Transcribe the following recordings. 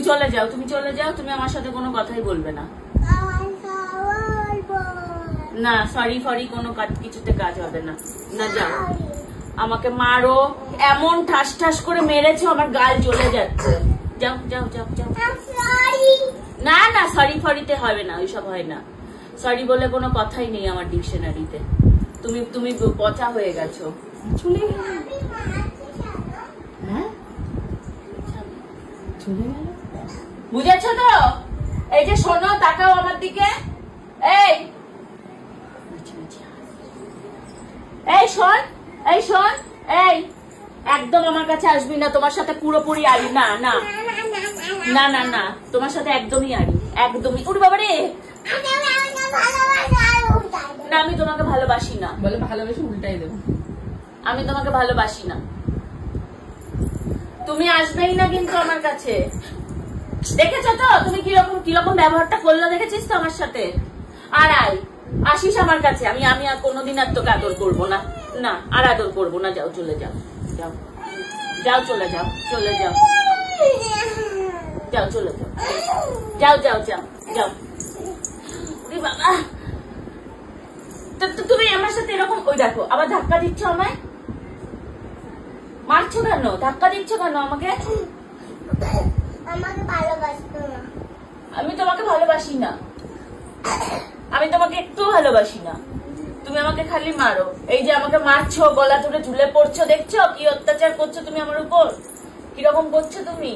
চলে যাও, তুমি চলে যাও, তুমি আমার সাথে কোনো কথাই বলবে না। না সরি ফরি কোনো কিছুতে কাজ হবে না। না যাও, আমাকে মারো, এমন ঠাস ঠাস করে মেরেছো আমার গাল জ্বলে যাচ্ছে। যাও যাও যাও যাও। না না সরি ফরিতে হবে না, ওইসব হয় না। সরি বলে কোনো কথাই নেই আমার ডিকশনারিতে। তুমি তুমি পচা হয়ে গেছো। বুঝেছো তো? এই যে শোনো, তাকাও আমার দিকে। এই এই শোন, এই শোন, এই একদম আমার কাছে আসবি না, তোমার সাথে পুরোপুরি আড়ি। না না না না না, তোমার সাথে একদমই আড়ি, একদমই। ওরে বাবা রে, না আমি তোমাকে ভালোবাসি না। বলে ভালোবাসি উল্টাই দেবো। আমি তোমাকে ভালোবাসি না, তুমি আসবেই না কিন্তু আমার কাছে। দেখেছো তো তুমি কিরকম কিরকম ব্যবহারটা করলো, দেখেছিস তো আমার সাথে? আর আসিস আমার কাছে, আমি আর কোনোদিন আর তোকে আদর করবো না। না আর আদর করবো না। যাও চলে যাও, যাও যাও চলে যাও, চলে যাও, যাও চলে যাও, যাও যাও যাও যাও। বাবা তুমি আমার সাথে এরকম, ওই দেখো আবার ধাক্কা দিচ্ছ আমায়। মারছো কেন, ধাক্কা দিচ্ছ কেন আমাকে? আমি তোমাকে ভালোবাসি না, আমি তোমাকে একটু ভালোবাসি না। তুমি আমাকে খালি মারো। এই যে আমাকে মারছো, গলা ধরে ঝুলে পড়ছো, দেখছো কি অত্যাচার করছো তুমি আমার উপর, কিরকম করছো তুমি।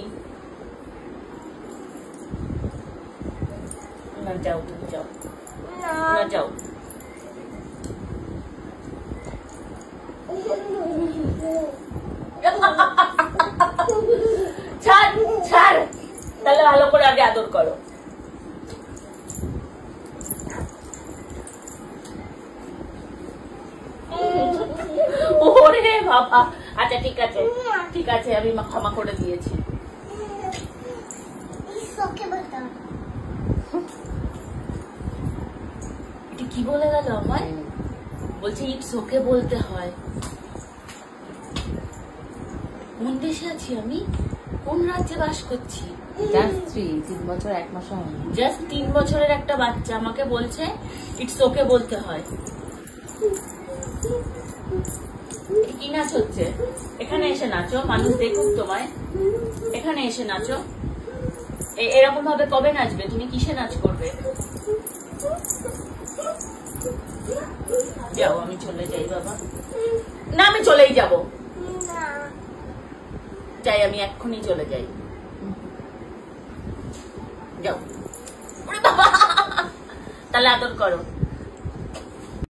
না যাও, তুমি যাও, না যাও। ছাড় ছাড়, তাহলে ভালো করে আগে আদর করো। ওরে বাবা, আচ্ছা ঠিক আছে ঠিক আছে, আমি ক্ষমা করে দিয়েছি। এটা কি বলে গেল আমায়? বলছে ইটস ওকে বলতে হয়। কোন দেশে আছি আমি, কোন রাজ্যে বাস করছি? জাস্ট 3 বছর 1 মাস হয়, জাস্ট 3 বছরের একটা বাচ্চা আমাকে বলছে ইটস ওকে বলতে হয়। কি নাচ হচ্ছে? এখানে এসে নাচো, মানুষ দেখুক তোমায়। এখানে এসে নাচো। এরকম ভাবে কবে নাচবে তুমি? কিসে নাচ করবে? যাও, আমি চলে যাই বাবা। না আমি চলেই যাব, যাই, আমি এক্ষুনি চলে যাই। যাও। তাহলে আদর করো।